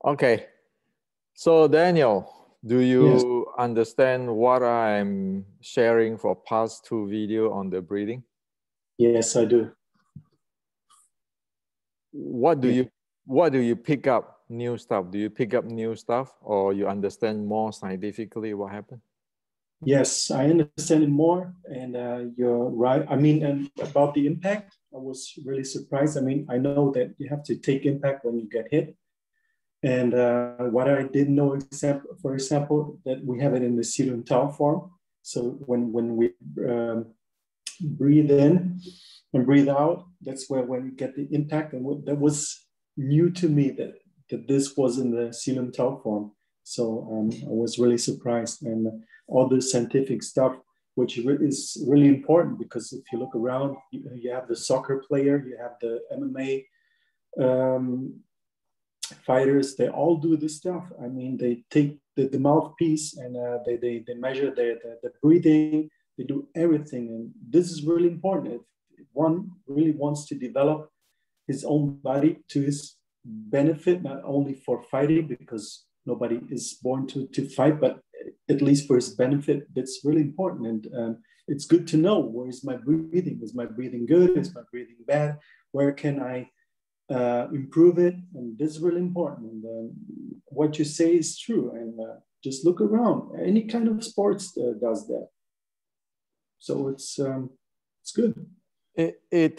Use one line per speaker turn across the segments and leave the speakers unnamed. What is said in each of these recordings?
Okay. So Daniel, do
Yes,
you understand what I'm sharing for past two video on the breathing?
yes, I do.
What do
Yeah.
you what do you pick up new stuff? Do you pick up new stuff or you understand more scientifically what happened?
Yes, I understand it more, and you're right. I mean, and about the impact, I was really surprised. I mean, I know that you have to take impact when you get hit, and what I didn't know, for example, that we have it in the ceiling tau form. So when we breathe in and breathe out, that's where when we get the impact, and that was new to me that this was in the ceiling tau form. So I was really surprised, and all the scientific stuff, which is really important because if you look around, you have the soccer player, you have the MMA fighters, they all do this stuff. I mean, they take the mouthpiece and they measure the breathing, they do everything. And this is really important. If one really wants to develop his own body to his benefit, not only for fighting, because nobody is born to fight, but at least for his benefit, that's really important. And it's good to know, where is my breathing? Is my breathing good? Is my breathing bad? Where can I improve it? And this is really important. And what you say is true. And just look around. Any kind of sports does that. So it's good.
It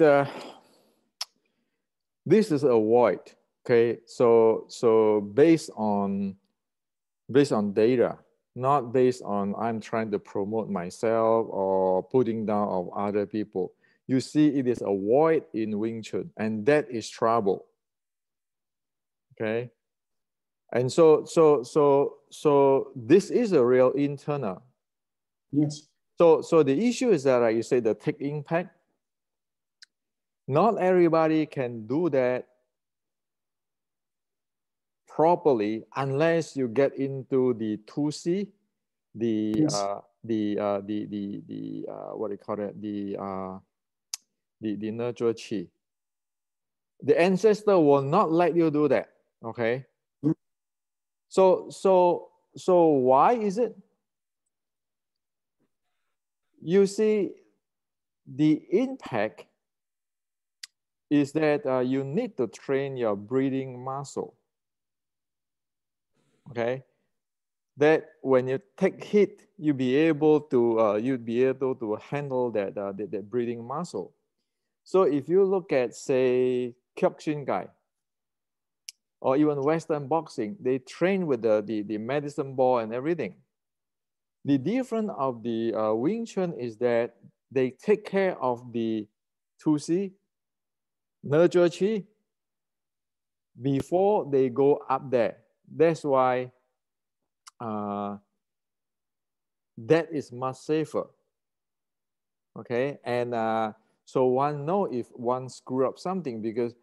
this is a void. Okay, so based on data, not based on I'm trying to promote myself or putting down of other people. You see, it is a void in Wing Chun, and that is trouble. Okay, and so this is a real internal.
Yes.
So the issue is that, like you say, the take impact. Not everybody can do that properly unless you get into the 2C,
Yes.
what do you call it, the nurture chi. The ancestor will not let you do that. Okay. So why is it? You see, the impact is that you need to train your breathing muscle. Okay. That when you take hit, you'd be able to handle that breathing muscle. So if you look at, say, Kyokushin guy, or even Western boxing, they train with the medicine ball and everything. The difference of the Wing Chun is that they take care of the 2C, nurture chi, before they go up there. That's why that is much safer. Okay, and so one know if one screw up something, because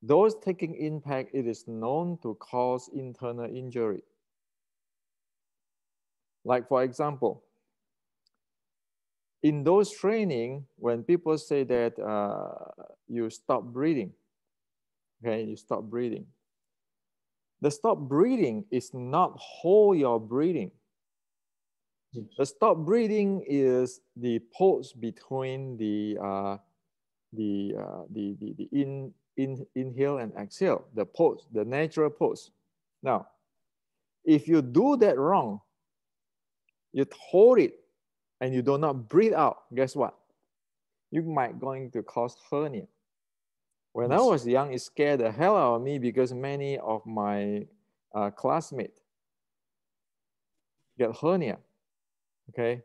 those taking impact, it is known to cause internal injury. Like, for example, in those training, when people say that you stop breathing, okay, you stop breathing. The stop breathing is not hold your breathing. The stop breathing is the pause between the inhale and exhale, the pause, the natural pause. Now, if you do that wrong, you hold it and you do not breathe out, guess what? You might going to cause hernia. When I was young, it scared the hell out of me because many of my classmates get hernia. Okay,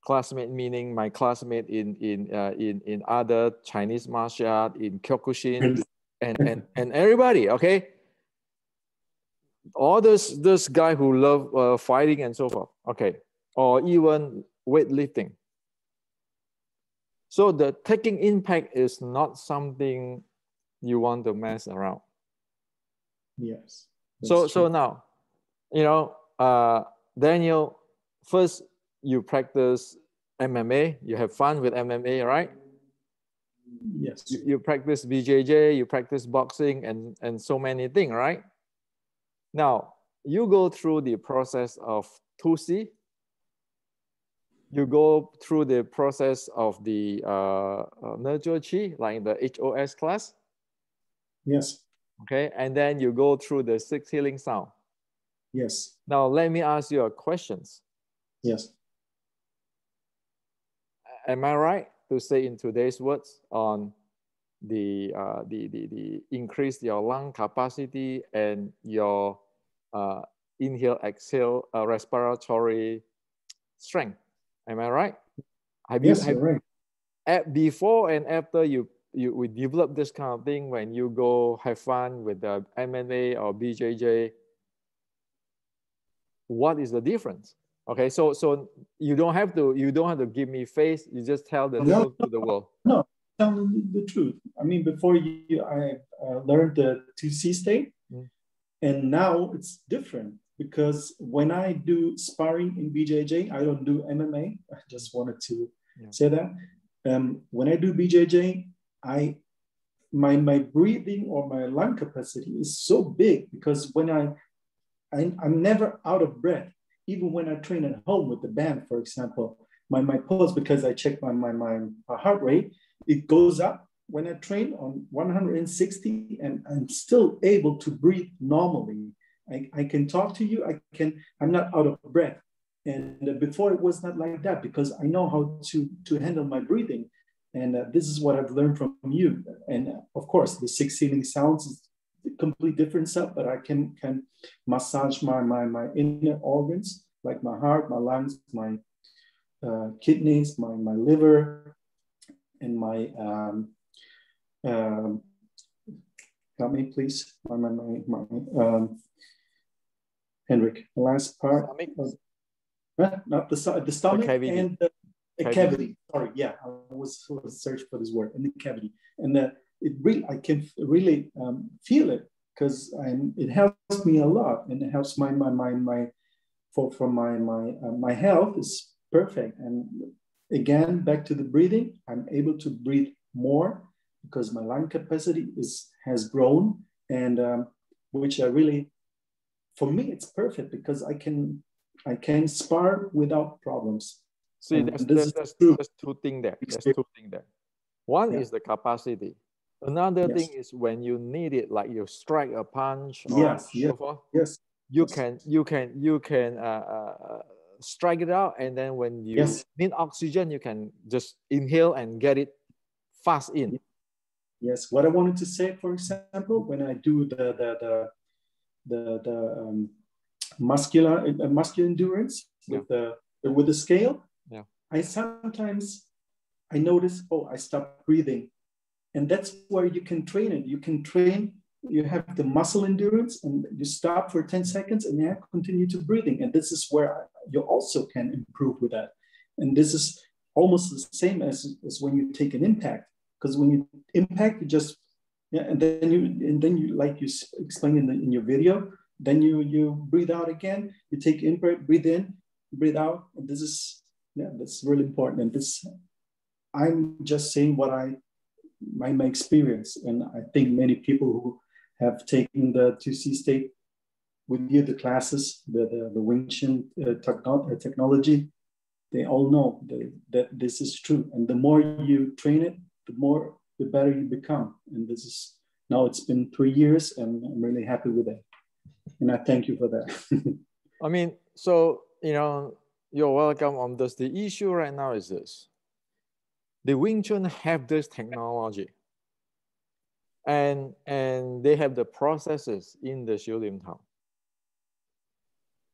classmate meaning my classmate in other Chinese martial art, in Kyokushin, and everybody. Okay, all this guy who love fighting and so forth. Okay, or even weightlifting. So the taking impact is not something you want to mess around.
Yes.
So now, you know, Daniel, first you practice MMA, you have fun with MMA, right?
Yes.
You practice BJJ, you practice boxing, and so many things, right? Now, you go through the process of 2C, you go through the process of the Nurture Chi, like the HOS class.
Yes.
Okay, and then you go through the 6 healing sound.
Yes.
Now, let me ask you a question.
Yes.
Am I right to say in today's words on the increase your lung capacity and your inhale, exhale, respiratory strength? Am I right?
Yes, you're right.
Before and after we develop this kind of thing, when you go have fun with the MMA or BJJ, what is the difference? Okay, so you don't have to give me face. You just tell the truth to the world.
No, tell the truth. I mean, before I learned the 2C state, and now it's different because when I do sparring in BJJ, I don't do MMA. I just wanted to say that. When I do BJJ, my breathing or my lung capacity is so big because when I'm never out of breath. Even when I train at home with the band, for example, my pulse, because I check my heart rate, it goes up when I train on 160 and I'm still able to breathe normally. I can talk to you, I'm not out of breath. And before it was not like that because I know how to handle my breathing. And this is what I've learned from you. And of course, the 6 healing sounds is complete different stuff, but I can massage my inner organs like my heart, my lungs, my kidneys, my liver, and my help me please, Henrik, the last part. Not the stomach and the cavity. Sorry, yeah, I was searching for this word, and the cavity, and it really, I can really feel it because it helps me a lot, and it helps my health is perfect. And again, back to the breathing, I'm able to breathe more because my lung capacity has grown, and which I really, for me, it's perfect because I can spar without problems.
See, there's two things there. There's 2 things there. One is the capacity. Another thing is when you need it, like you strike a punch or so forth. You can strike it out, and then when you need oxygen, you can just inhale and get it fast in.
Yes. What I wanted to say, for example, when I do the muscular endurance with the scale, I sometimes notice, I stop breathing. And that's where you can train it. You have the muscle endurance and you stop for 10 seconds and you continue to breathing. And this is where you also can improve with that. And this is almost the same as when you take an impact. Because when you impact, you just, and then you like you explained in your video, then you breathe out again, you take in, breathe in, breathe out. And this is, that's really important. And this, I'm just saying what my experience. And I think many people who have taken the 2C state with you, the classes, the Wing Chun technology, they all know that this is true. And the more you train it, the better you become. And this is, now it's been 3 years and I'm really happy with it. And I thank you for that.
I mean, so, you're welcome on this. The issue right now is this. The Wing Chun have this technology, and they have the processes in the Xiulim town.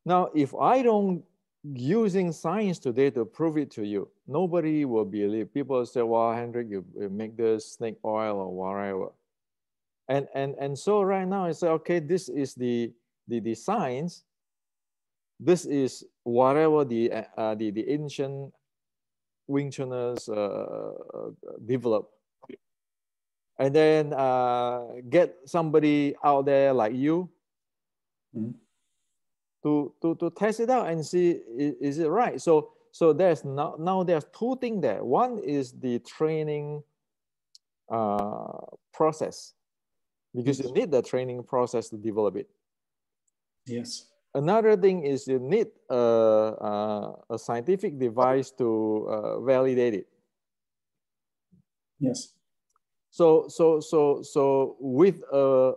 Now, if I don't using science today to prove it to you, nobody will believe. People say, well, Hendrik, you make this snake oil or whatever. And so right now I say, okay, this is the science. This is whatever the ancient Wing Chuners develop, and then get somebody out there like you to test it out and see is it right. So there's now there's 2 things there. One is the training process, because you need the training process to develop it.
Yes.
Another thing is you need a scientific device to validate it.
Yes.
So with a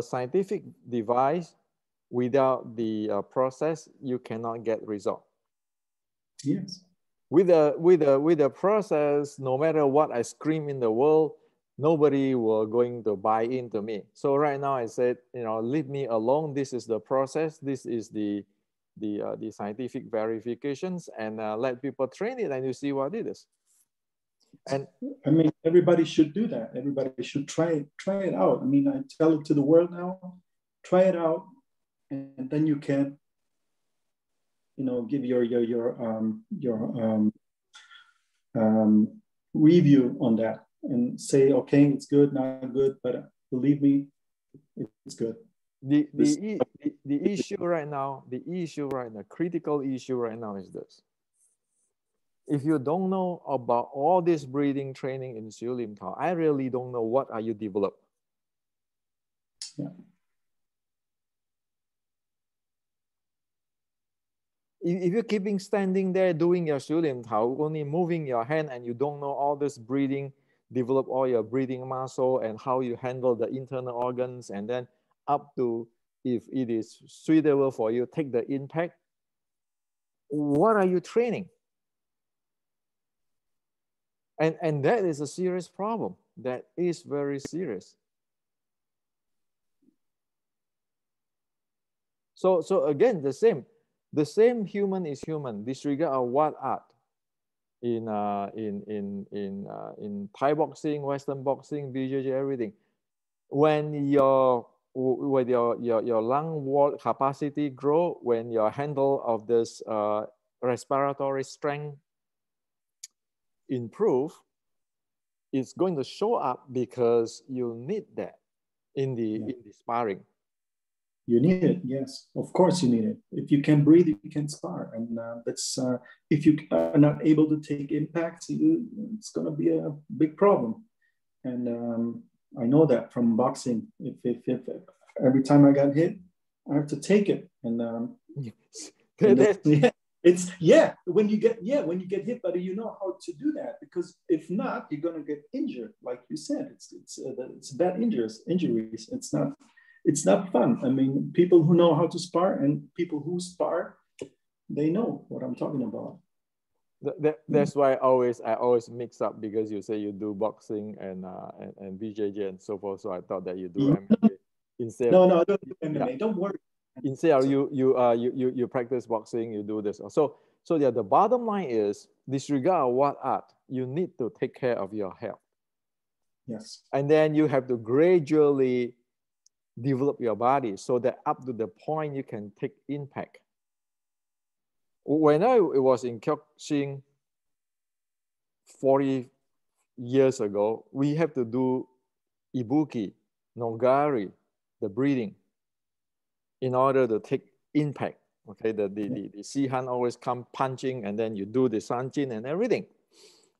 scientific device, without the process, you cannot get result.
Yes.
With a process, no matter what I scream in the world, nobody will going to buy into me. So right now I said, you know, leave me alone. This is the process. This is the scientific verifications, and let people train it, and you see what it is. And
I mean, everybody should do that. Everybody should try it out. I mean, I tell it to the world now, try it out, and then you can, you know, give your review on that and say, okay, it's good, not good, but believe me, it's good.
The issue right now, critical issue right now is this. If you don't know about all this breathing training in Xu Lim Tao, I really don't know what are you develop.
Yeah.
If you're keeping standing there doing your Xu Lim Tao, only moving your hand, and you don't know all this breathing, develop all your breathing muscle and how you handle the internal organs, and then up to if it is suitable for you, take the impact. What are you training? And that is a serious problem. That is very serious. So again, the same human is human, disregard of what art. In Thai boxing, Western boxing, BJJ, everything. When your lung wall capacity grow, when your handle of this respiratory strength improve, it's going to show up because you need that in the sparring.
You need it, yes. Of course you need it. If you can breathe, you can spar. And that's if you are not able to take impacts, it's going to be a big problem. And I know that from boxing. If every time I got hit, I have to take it. And when you get hit, but you know how to do that, because if not, you're gonna get injured. Like you said, it's bad injuries. It's not fun. I mean, people who know how to spar and people who spar, they know what I'm talking about.
That's why I always mix up, because you say you do boxing and BJJ and so forth. So I thought that you do MMA instead.
No, I don't do MMA. Don't worry.
Instead of you practice boxing, you do this. So yeah, the bottom line is, disregard what art, you need to take care of your health.
Yes.
And then you have to gradually develop your body so that up to the point you can take impact. When I was in Kyokushin 40 years ago, we have to do ibuki, nogari, the breathing, in order to take impact. Okay, the Sihan always come punching, and then you do the sanjin and everything.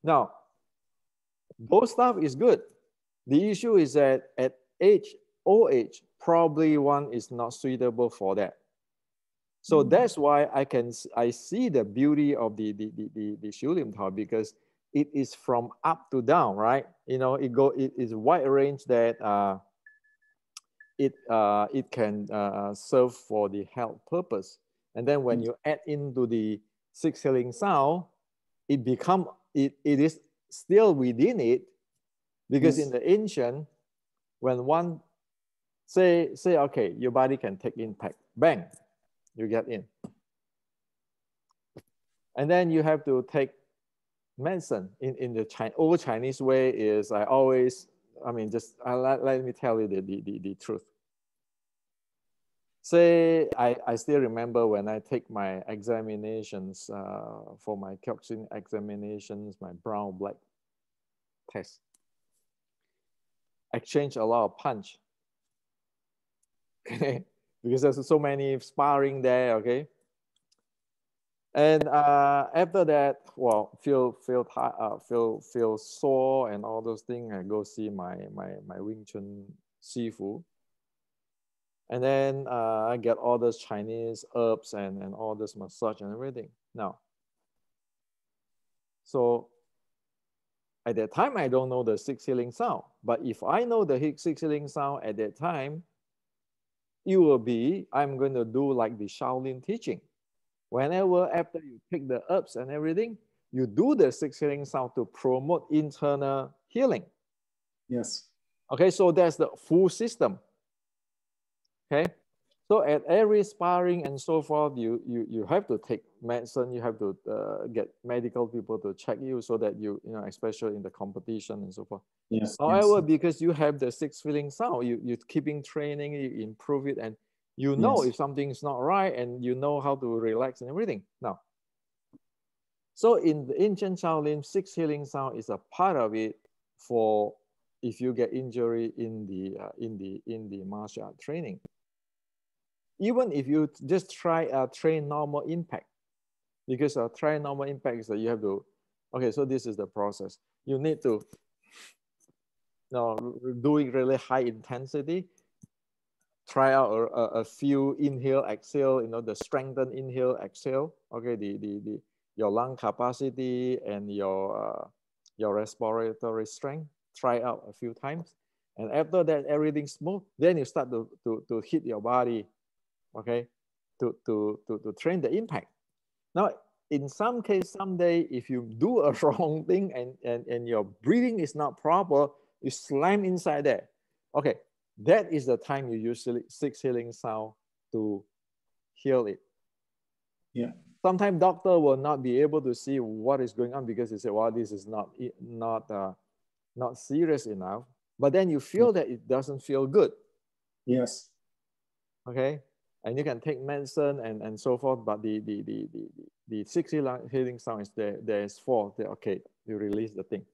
Now, those stuff is good. The issue is that at old age, probably one is not suitable for that. So that's why I see the beauty of the Xu Lim Tao, because it is from up to down, right? You know, it is wide range that it can serve for the health purpose. And then when you add into the six healing sound, it is still within it, because in the ancient, when one say okay, your body can take impact, bang, you get in. And then you have to take medicine in the old Chinese way is let me tell you the truth. Say, I still remember when I take my examinations for my Kyokushin examinations, my brown black test. Exchange a lot of punch. Okay, because there's so many sparring there. Okay, And after that, well, feel sore and all those things. I go see my Wing Chun Sifu, and then I get all those Chinese herbs and all this massage and everything. Now, so at that time, I don't know the six healing sound. But if I know the six healing sound at that time, it will be, I'm going to do like the Shaolin teaching. Whenever after you take the herbs and everything, you do the six healing sound to promote internal healing.
Yes.
Okay, so that's the full system. Okay, so at every sparring and so forth, you have to take medicine. You have to get medical people to check you so that you know, especially in the competition and so forth.
Yes.
However,
yes.
because you have the six feeling sound, you keeping training, you improve it, and you know
Yes.
if something's not right, and you know how to relax and everything. Now, so in the ancient Shaolin, six healing sound is a part of it for if you get injury in the martial art training. Even if you just try train normal impact, because try normal impact is that you have to, okay, so this is the process. You need to doing really high intensity, try out a few inhale, exhale, the strengthen inhale, exhale, okay, the your lung capacity and your respiratory strength, try out a few times. And after that, everything's smooth, then you start to hit your body, okay, to train the impact. Now, in some case, someday, if you do a wrong thing and your breathing is not proper, you slam inside there. Okay, that is the time you use six healing sound to heal it.
Yeah.
Sometimes doctor will not be able to see what is going on because they say, well, this is not serious enough. But then you feel that it doesn't feel good.
Yes.
Okay, and you can take medicine and so forth, but the six healing sound is there is for the, okay, you release the thing.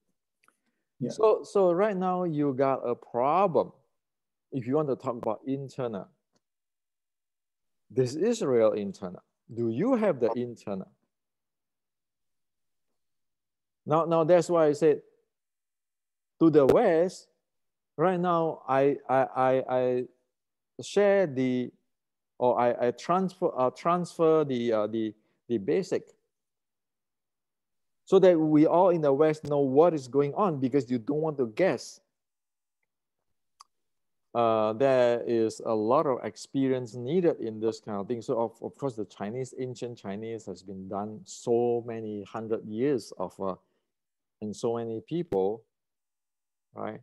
Yeah.
So right now you got a problem. If you want to talk about internal, this is real internal. Do you have the internal? Now that's why I said to the West. Right now, I share the, or I transfer the basic, so that we all in the West know what is going on, because you don't want to guess. There is a lot of experience needed in this kind of thing. So of course, the ancient Chinese has been done so many 100 years of, and so many people, right?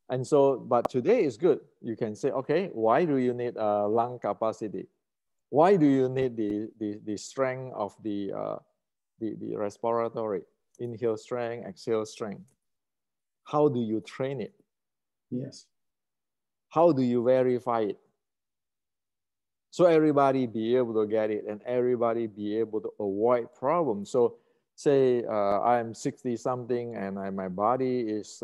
And so, but today is good. You can say, okay, why do you need lung capacity? Why do you need the strength of the respiratory? Inhale strength, exhale strength. How do you train it?
Yes.
How do you verify it? So everybody be able to get it and everybody be able to avoid problems. So say I'm 60 something and my body is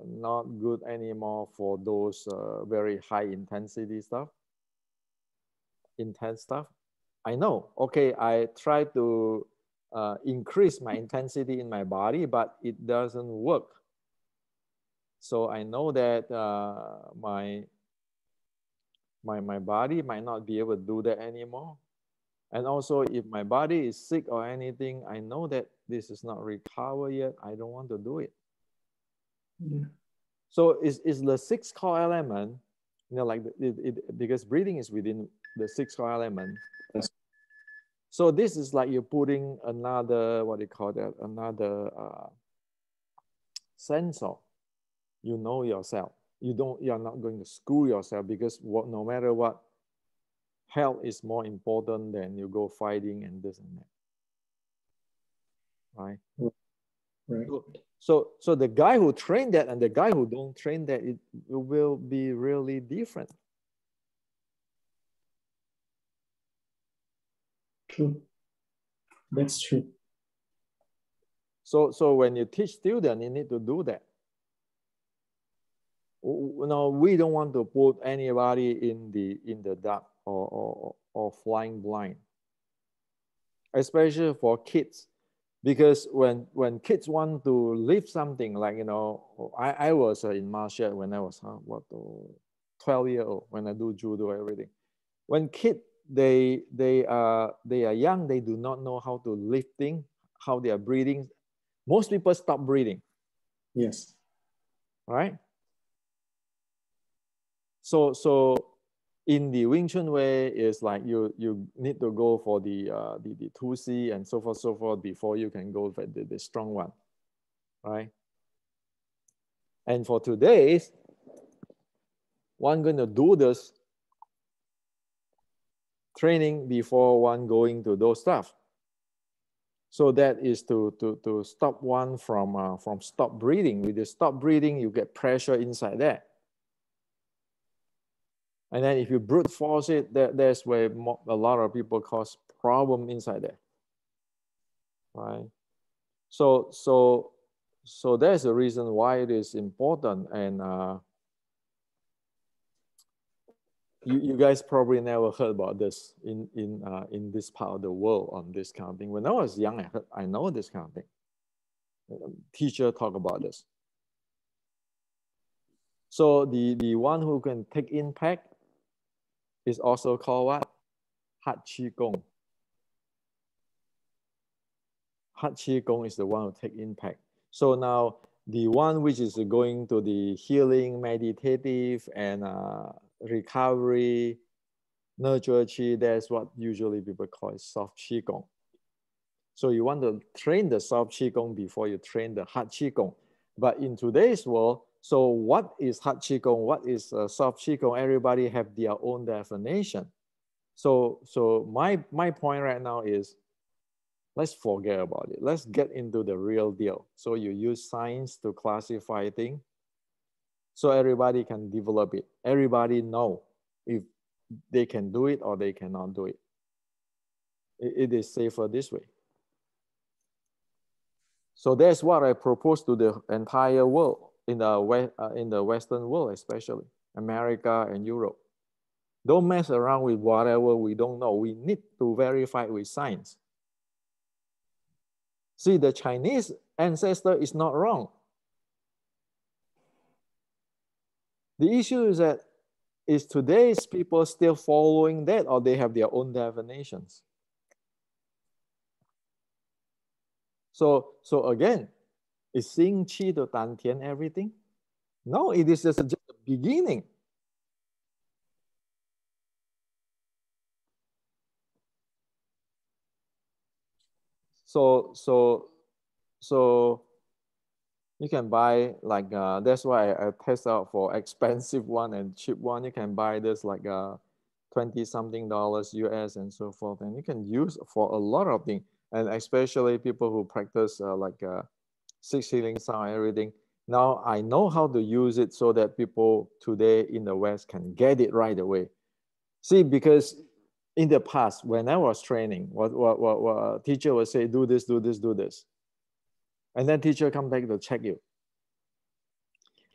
not good anymore for those very high intensity stuff, intense stuff. I know, okay, I try to increase my intensity in my body, but it doesn't work. So I know that my body might not be able to do that anymore. And also, if my body is sick or anything, I know that this is not recovered yet. I don't want to do it.
Yeah.
So is the six core element, like because breathing is within the six core element.
Yes.
So this is like you're putting another, what do you call that? Another sensor. You know yourself. You're not going to school yourself, because no matter what, health is more important than you go fighting and this and that. Right?
Right.
So the guy who trained that and the guy who don't train that, it will be really different.
True. That's true.
So when you teach students, you need to do that. No, we don't want to put anybody in the dark or flying blind. especially for kids. Because when kids want to lift something, like, I was in martial art when I was 12 years old, when I do judo, everything. When kids, they are young, they do not know how to lifting, how they are breathing. Most people stop breathing.
Yes.
Right? So in the Wing Chun way, is like you need to go for the 2C and so forth before you can go for the strong one, right? And for today's, one gonna do this training before one going to those stuff. So that is to stop one from stop breathing. With the stop breathing, you get pressure inside there. And then if you brute force it, there's where a lot of people cause problem inside there, right? So there's a reason why it is important. And you guys probably never heard about this in this part of the world on this kind of thing. When I was young, I know this kind of thing. Teacher talk about this. So the one who can take impact is also called what? Hat Qi Gong. Hat Qi Gong is the one who take impact. So now the one which is going to the healing, meditative, and recovery, nurture Qi, that's what usually people call it soft Qi Gong. So you want to train the soft Qi Gong before you train the hard Qi Gong. But in today's world, so what is hard Qi Gong? What is soft Qi Gong? Everybody have their own definition. So my point right now is, let's forget about it. Let's get into the real deal. So you use science to classify things so everybody can develop it. Everybody know if they can do it or they cannot do it. It is safer this way. So that's what I propose to the entire world, in the Western world, especially America and Europe. Don't mess around with whatever we don't know. We need to verify with science. See, the Chinese ancestor is not wrong. The issue is that is today's people still following that, or they have their own definitions. So again, is Xing Qi to Dan Tian everything? No, it is just a beginning. So you can buy like that's why I test out for expensive one and cheap one. You can buy this like $20-something US and so forth, and you can use for a lot of things. And especially people who practice like six healing sound and everything. Now I know how to use it so that people today in the West can get it right away. See, because in the past, when I was training, what teacher would say, do this, do this, do this. And then teacher come back to check you.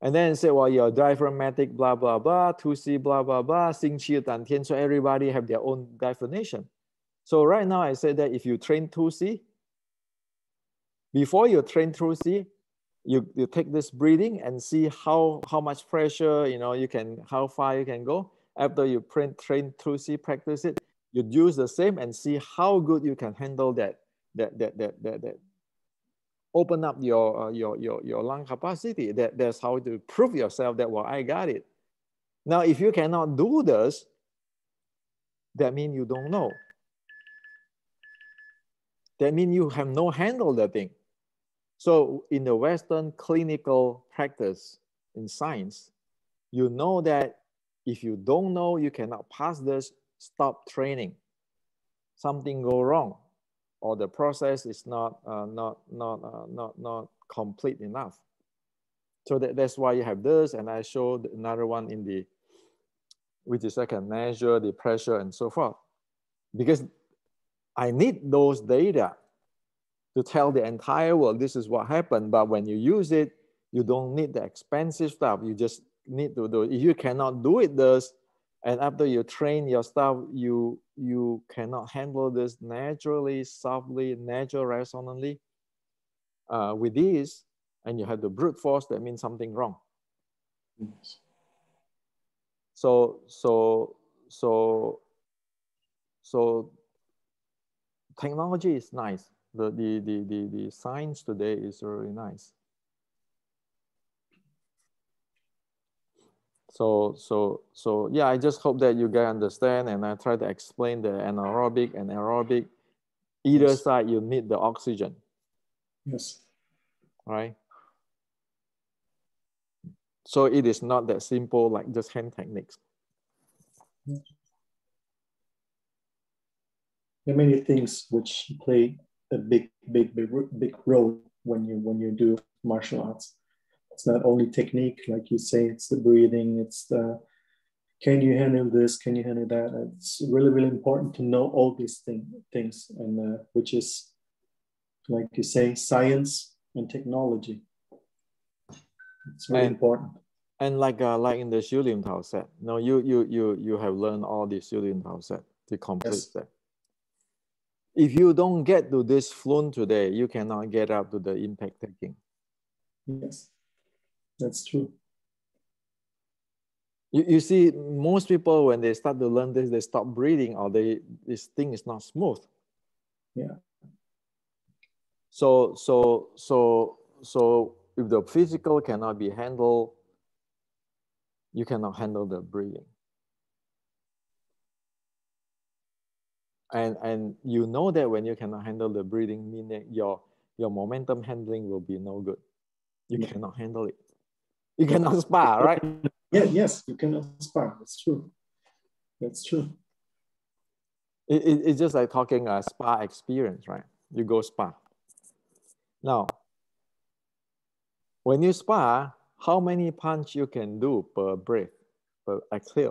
And then say, well, you're diaphragmatic, blah, blah, blah, 2C, blah, blah, blah, Xing Qi Dan Tian. So everybody have their own definition. So right now I say that if you train 2C, before you train 2C, you take this breathing and see how much pressure, you can, how far you can go. After you train 2C, practice it, you use the same and see how good you can handle that open up your lung capacity. That's how to prove yourself that, well, I got it. Now, if you cannot do this, that means you don't know. That means you have no handle the thing. So in the Western clinical practice in science, you know that if you don't know, you cannot pass this, stop training. Something go wrong, or the process is not complete enough. So that's why you have this, and I showed another one which is I can measure the pressure and so forth. Because I need those data to tell the entire world this is what happened. But when you use it, you don't need the expensive stuff. You just need to do it. If you cannot do it, And after you train your staff, you cannot handle this naturally, softly, natural, resonantly with this, and you have the brute force, that means something wrong.
Yes.
So technology is nice. The science today is really nice. So yeah, I just hope that you guys understand, and I try to explain the anaerobic and aerobic. Either
Yes.
side, you need the oxygen.
Yes.
Right? So it is not that simple like just hand techniques.
There are many things which play a big role when you do martial arts. It's not only technique, like you say, it's the breathing, it's the can you handle this, can you handle that. It's really, really important to know all these things, and which is, like you say, science and technology. It's really important.
And like in the Xiu Lim Tao set, no, you have learned all the Xiu Lim Tao set, the complete set. If you don't get to this fluent today, you cannot get up to the impact taking.
Yes, that's true.
You see, most people, when they start to learn this, they stop breathing, or this thing is not smooth.
Yeah.
So if the physical cannot be handled, you cannot handle the breathing. And you know that when you cannot handle the breathing, meaning your momentum handling will be no good. You cannot handle it. You cannot spar, right?
Yeah, yes, you cannot spar. That's true. That's true.
It's just like talking a spa experience, right? You go spa. Now, when you spar, how many punch you can do per breath, per exhale?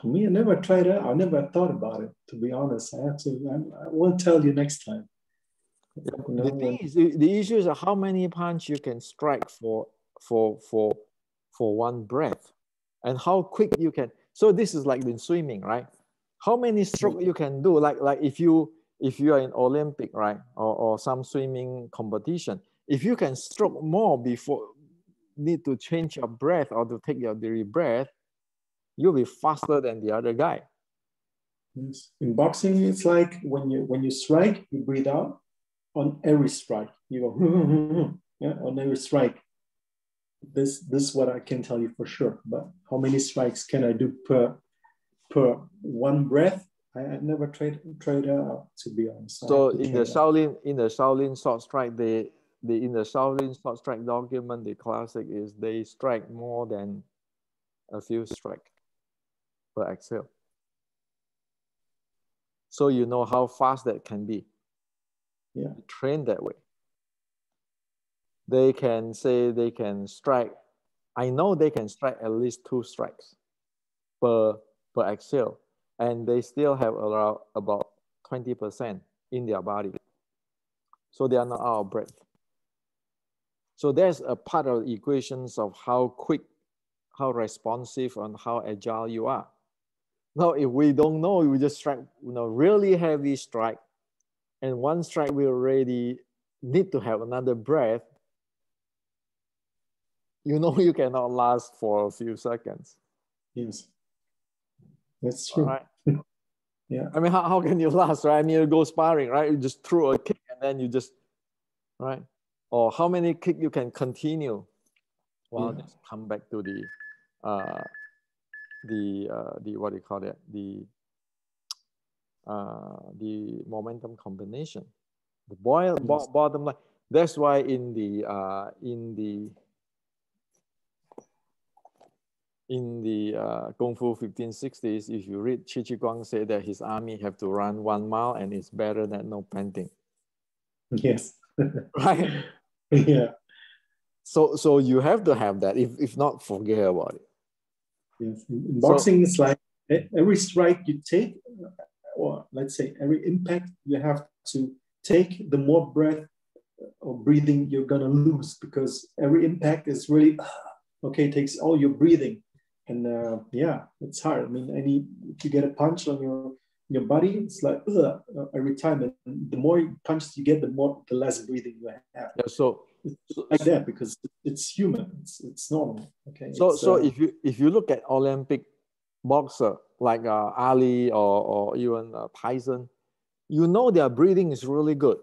For me, I never tried it. I never thought about it, to be honest. I will tell you next time. You know,
the thing is, the issue is how many punch you can strike for one breath, and how quick you can. So this is like in swimming, right? How many strokes you can do? Like if you are in Olympic, right, or some swimming competition, if you can stroke more before need to change your breath or to take your daily breath, you'll be faster than the other guy.
Yes. In boxing, it's like when you strike, you breathe out. On every strike, you go yeah, on every strike. This is what I can tell you for sure. But how many strikes can I do per one breath? I never tried out, to be honest.
So in the Shaolin short strike, in the Shaolin short strike document, the classic is they strike more than a few strikes per exhale. So you know how fast that can be.
Yeah.
Train that way. They can say they can strike. I know they can strike at least 2 strikes per exhale, and they still have around about 20% in their body. So they are not out of breath. So there's a part of the equations of how quick, how responsive, and how agile you are. Now, if we don't know, we just strike, really heavy strike, and one strike we already need to have another breath. You cannot last for a few seconds.
Yes, that's true.
Right?
Yeah.
I mean, how can you last, right? I mean, you go sparring, right? You just throw a kick and then you just, right? Or how many kick you can continue? Well, let's come back to the what do you call it? The momentum combination. The bottom line. That's why in the Kung Fu 1560s, if you read Chi Chi Guang say that his army have to run 1 mile and it's better than no panting.
Yes.
Right?
Yeah.
So you have to have that. If not, forget about it.
Yes. In boxing, it's like every strike you take, or let's say every impact you have to take, the more breath or breathing you're gonna lose, because every impact is really okay, takes all your breathing. And yeah, it's hard. I mean, if you get a punch on your body, it's like ugh, every time. And the more punches you get, the less breathing you have.
Yeah, so
It's like that because it's human. It's normal. Okay.
so if you look at Olympic boxer like Ali or even Tyson, you know their breathing is really good.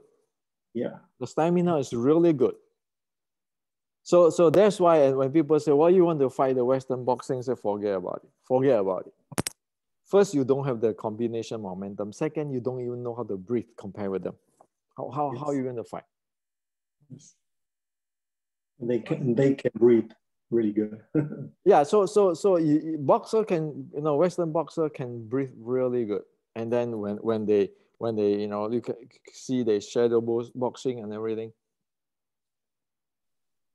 Yeah.
The stamina is really good. So that's why when people say, well, you want to fight the Western boxing, say forget about it. Forget about it. First, you don't have the combination momentum. Second, you don't even know how to breathe compared with them. How are you going to fight?
Yes. And they can breathe really good.
Yeah, so boxer can, Western boxer can breathe really good. And then when they you can see they shadow boxing and everything.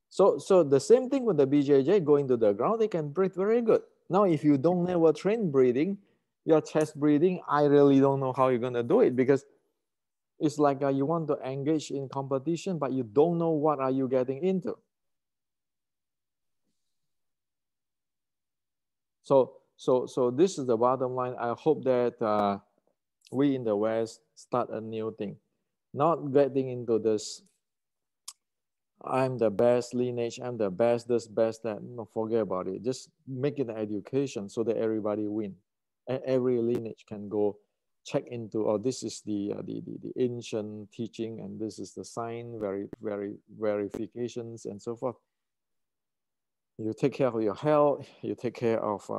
So the same thing with the BJJ, going to the ground, they can breathe very good. Now, if you don't never train breathing, your chest breathing, I really don't know how you're going to do it, because it's like you want to engage in competition, but you don't know what are you getting into. So this is the bottom line. I hope that we in the West start a new thing, not getting into this, I'm the best lineage, I'm the best this, best that. No, forget about it. Just make it an education so that everybody win. Every lineage can go check into, oh, this is the ancient teaching, and this is the sign, verifications and so forth. You take care of your health, you take care of,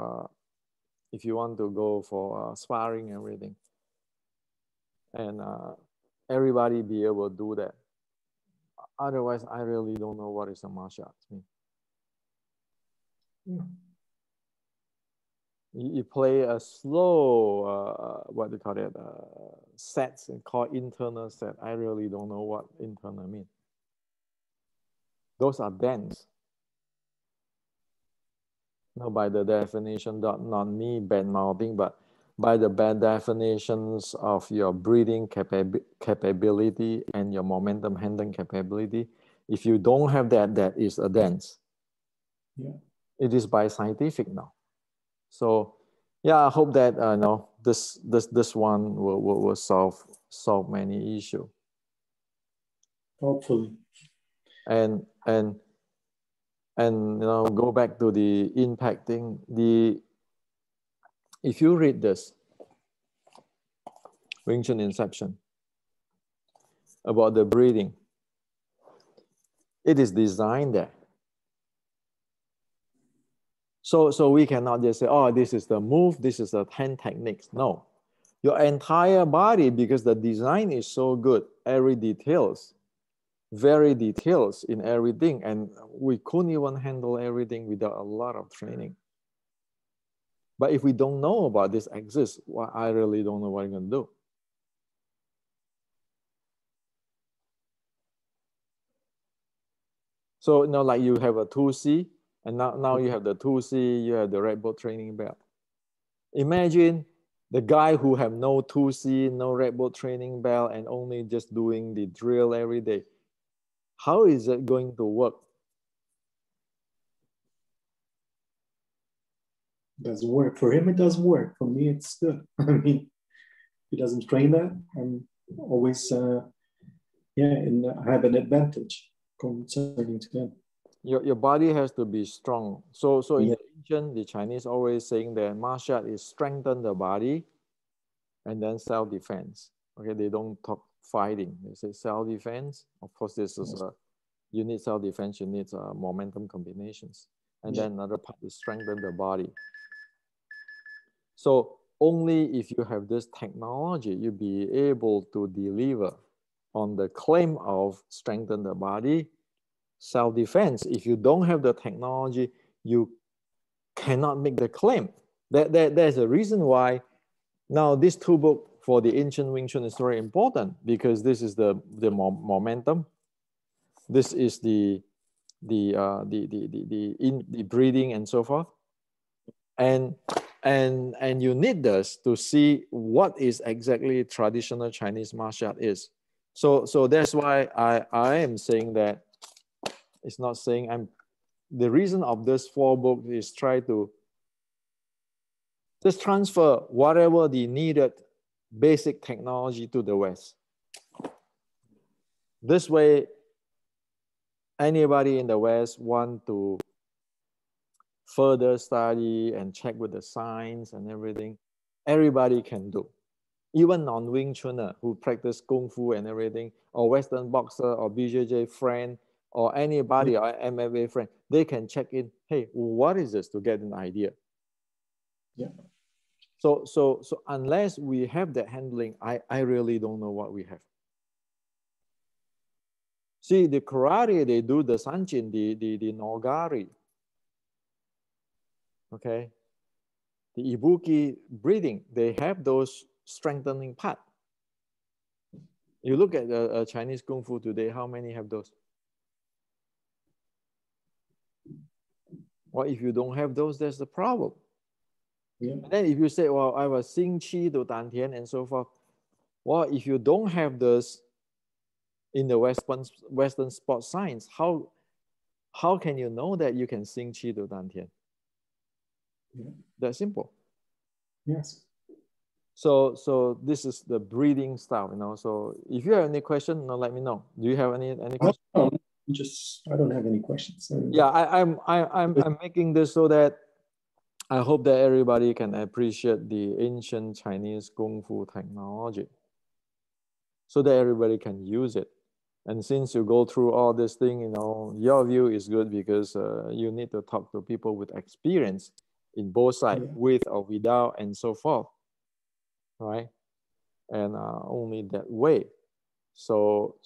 if you want to go for sparring and everything. And everybody be able to do that. Otherwise, I really don't know what is a martial arts mean.
Yeah.
You play a slow, what do you call it, sets, called internal set. I really don't know what internal mean. Those are dance. No, by the definition, not me bad mouthing, but by the bad definitions of your breathing capability and your momentum handling capability, if you don't have that, that is a dance.
Yeah.
It is by scientific now. So yeah, I hope that no, this one will solve many issues.
Hopefully.
And go back to the impacting if you read this Wing Chun Inception about the breathing, it is designed there. So we cannot just say, oh, this is the move, this is the 10 techniques. No, your entire body, because the design is so good, every details, very details in everything, and we couldn't even handle everything without a lot of training. But if we don't know about this exists, well, I really don't know what I'm going to do. So like you have a 2C, and now you have the 2C, you have the red belt training belt. Imagine the guy who have no 2C, no red belt training belt, and only just doing the drill every day. How is it going to work?
Doesn't work. For him, it doesn't work. For me, it's good. I mean, he doesn't train that. I'm always, and I have an advantage concerning to him.
Your body has to be strong. So in
Yeah.
the ancient, the Chinese always saying that martial art is strengthen the body and then self-defense. Okay, they don't talk fighting. They say self-defense. Of course, this is you need self-defense, you need momentum combinations. And then another part is strengthen the body. So only if you have this technology, you'll be able to deliver on the claim of strengthen the body, self-defense. If you don't have the technology, you cannot make the claim. There's a reason why now this two book for the ancient Wing Chun is very important, because this is the momentum. This is the breathing and so forth. And you need this to see what is exactly traditional Chinese martial art is. So that's why I am saying that it's not saying the reason of this 4 books is try to Just transfer whatever the needed basic technology to the West. This way, anybody in the West want to further study and check with the science and everything, everybody can do. Even non-Wing Chuner who practice Kung Fu and everything, or Western boxer or BJJ friend, or anybody or MMA friend, they can check in, hey, what is this, to get an idea.
Yeah.
So unless we have that handling, I really don't know what we have. See, the karate, they do the sanchin, the nogari. Okay. The ibuki breathing, they have those strengthening part. You look at Chinese Kung Fu today, how many have those? Well, if you don't have those, that's the problem. Yeah. And then if you say, well, I was Xing Qi to Dan Tian and so forth, well, if you don't have this in the Western sports science, how can you know that you can Xing Qi to Dan Tian? Yeah. That's simple.
Yes.
So this is the breathing style, you know. So if you have any question, let me know. Do you have any question?
I don't have any questions.
Yeah, I'm making this so that I hope that everybody can appreciate the ancient Chinese Kung Fu technology, so that everybody can use it. And since you go through all this thing, you know, your view is good because you need to talk to people with experience in both sides, with or without, and so forth, right? And only that way. So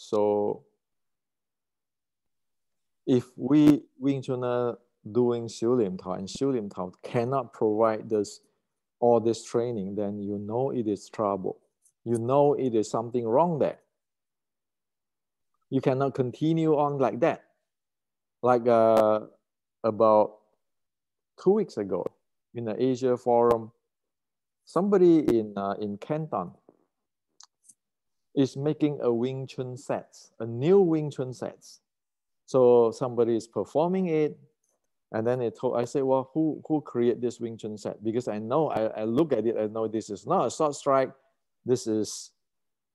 if we Wing Chun doing Xiu Lim Tao and Xiu Lim Tao cannot provide all this training, then you know it is trouble. You know it is something wrong there. You cannot continue on like that. Like about 2 weeks ago in the Asia Forum, somebody in Canton is making a Wing Chun set, a new Wing Chun set. So somebody is performing it, and then I say, well, who created this Wing Chun set? Because I know, I look at it, I know this is not a short strike. This is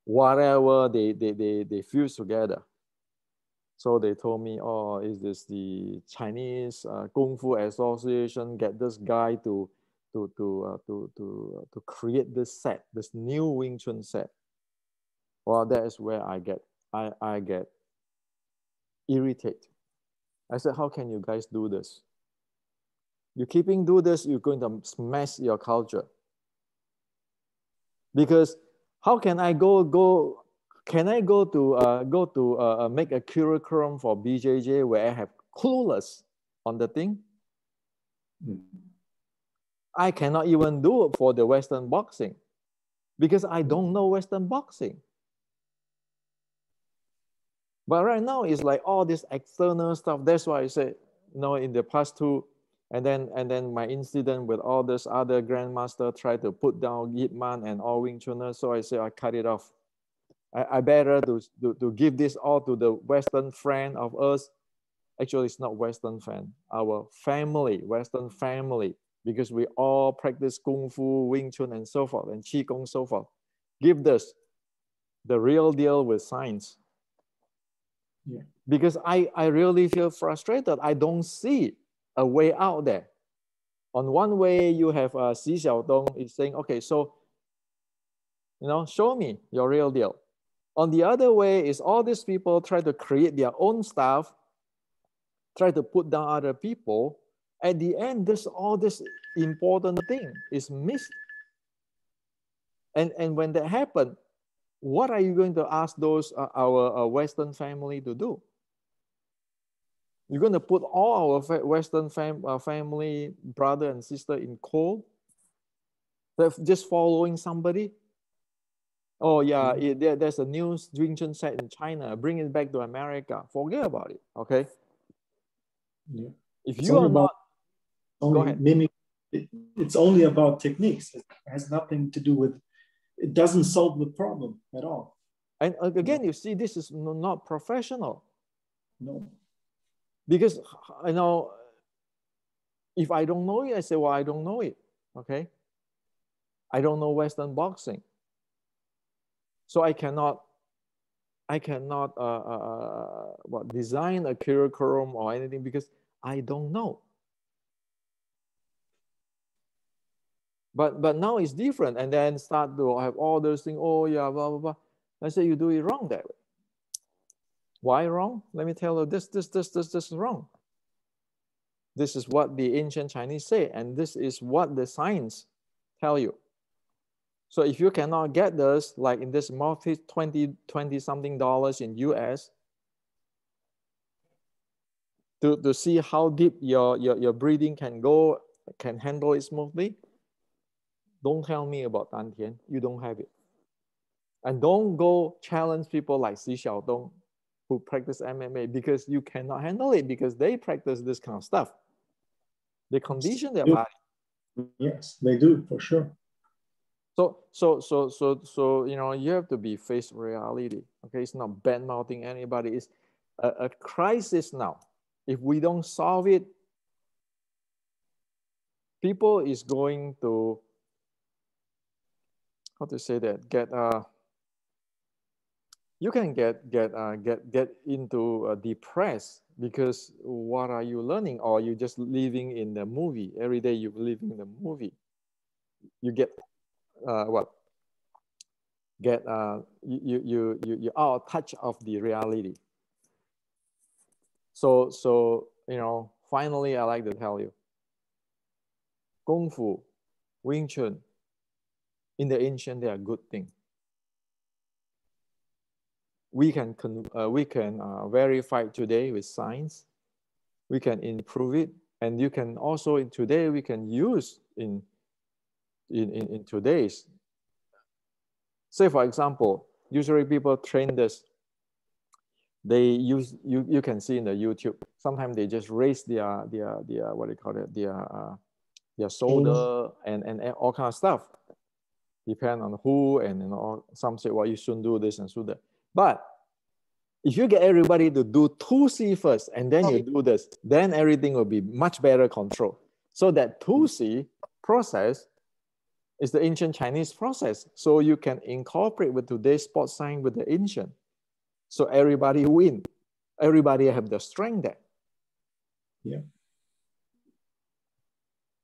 whatever they fuse together. So they told me, oh, is this the Chinese Kung Fu Association get this guy to create this set, this new Wing Chun set? Well, that is where I get irritated. I said, how can you guys do this? You keeping do this, you're going to smash your culture. Because how can I can I go to make a curriculum for BJJ where I have clueless on the thing? I cannot even do it for the Western boxing because I don't know Western boxing. But right now it's like all this external stuff. That's why I say, you know, in the past two, and then my incident with all this other grandmaster tried to put down Yip Man and all Wing Chuners. So I say I cut it off. I better to give this all to the Western friend of us. Actually, it's not Western friend, our family, Western family, because we all practice Kung Fu, Wing Chun, and so forth, and Qi Gong, so forth. Give this the real deal with science. Yeah. Because I really feel frustrated. I don't see a way out there. On one way, you have Xi Xiaodong is saying, okay, so, you know, show me your real deal. On the other way is all these people try to create their own stuff, try to put down other people. At the end, all this important thing is missed. And when that happens, what are you going to ask those our Western family to do? You're going to put all our Western family, brother and sister in cold? Just following somebody? Oh yeah, there's a new Wing Chun set in China. Bring it back to America. Forget about it. Okay. Yeah. If you are not, go ahead.
It's only about techniques. It has nothing to do with. It doesn't solve the problem at all.
And again, you see, this is not professional.
No.
Because, you know, if I don't know it, I say, well, I don't know it. Okay. I don't know Western boxing. So I cannot design a curriculum or anything because I don't know. But now it's different, and then start to have all those things. Oh yeah, blah blah blah. I say you do it wrong that way. Why wrong? Let me tell you, this is wrong. This is what the ancient Chinese say, and this is what the science tell you. So if you cannot get this, like in this multi 20 something dollars in US, to see how deep your breathing can go, can handle it smoothly, don't tell me about Dantian. You don't have it. And don't go challenge people like Xi Xiaodong who practice MMA because you cannot handle it because they practice this kind of stuff. They condition their body.
Yes, they do for sure.
So you know, you have to be faced with reality. Okay, it's not bad mouthing anybody. It's a crisis now. If we don't solve it, people is going to, how to say that, you can get into depressed because what are you learning, or you just living in the movie every day. You living in the movie. You get you out of touch of the reality. So you know, finally, I like to tell you, Kung Fu, Wing Chun, in the ancient, they are good things. We can verify today with science. We can improve it, and you can also today we can use in today's. Say for example, usually people train this. They use you can see in the YouTube. Sometimes they just raise their what do you call it, their shoulder and all kind of stuff. Depend on who, and you know, some say, well, you shouldn't do this and should that. But if you get everybody to do 2C first and then you do this, then everything will be much better control. So that 2C process is the ancient Chinese process. So you can incorporate with today's sports science with the ancient. So everybody win. Everybody have the strength there.
Yeah.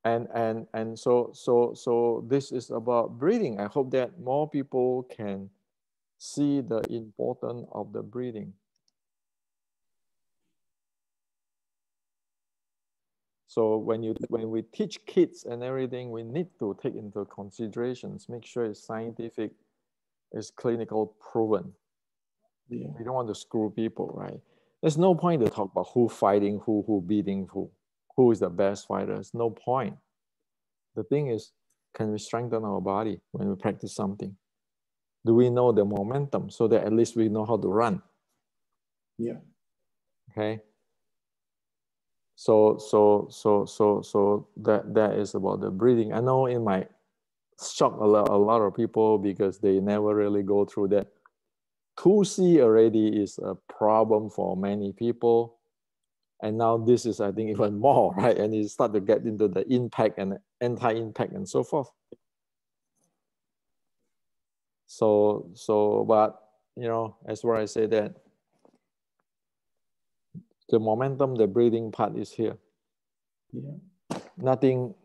And so this is about breathing. I hope that more people can see the importance of the breathing. So when we teach kids and everything, we need to take into considerations, make sure it's scientific, it's clinical proven.
Yeah.
We don't want to screw people, right? There's no point to talk about who fighting who beating who is the best fighter. There's no point. The thing is, can we strengthen our body when we practice something? Do we know the momentum so that at least we know how to run?
Yeah.
Okay. So that is about the breathing. I know it might shock a lot of people because they never really go through that. 2C already is a problem for many people. And now this is, I think, even more, right? And you start to get into the impact and anti-impact and so forth. So, but, you know, as where I say that the momentum, the breathing part is here.
Yeah.
Nothing,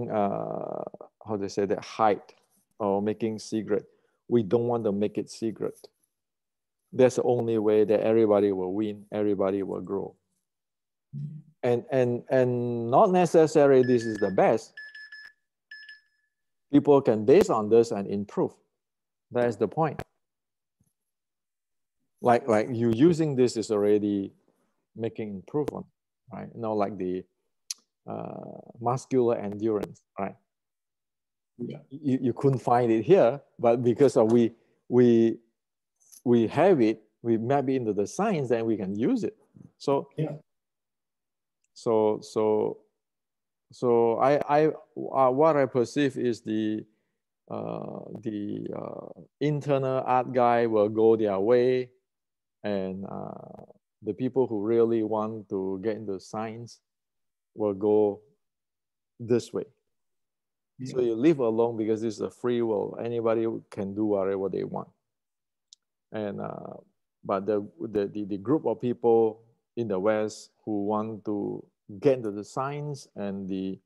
how to say that, hide or making secret. We don't want to make it secret. That's the only way that everybody will win, everybody will grow. And not necessarily this is the best. People can base on this and improve. That is the point. Like you using this is already making improvement, right? You know, like the muscular endurance, right?
Yeah.
You couldn't find it here, but because of we have it, we map it into the science, then we can use it. So
yeah.
So I what I perceive is the internal art guy will go their way, and the people who really want to get into science will go this way. So you live alone because it's a free will. Anybody can do whatever they want. And but the group of people in the West who want to get into the science and the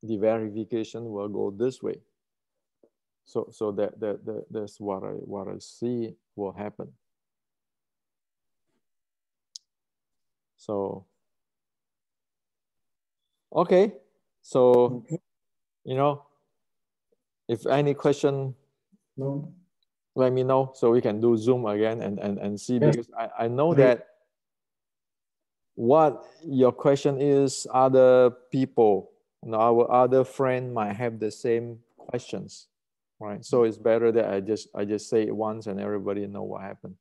verification will go this way. So that's what I see will happen. So okay, so you know, if any question,
no,
let me know so we can do Zoom again and see,
yes.
because I know that what your question is, other people, you know, our other friend might have the same questions, right? So it's better that I just say it once and everybody know what happened.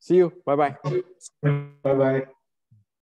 See you. Bye bye.
Bye bye.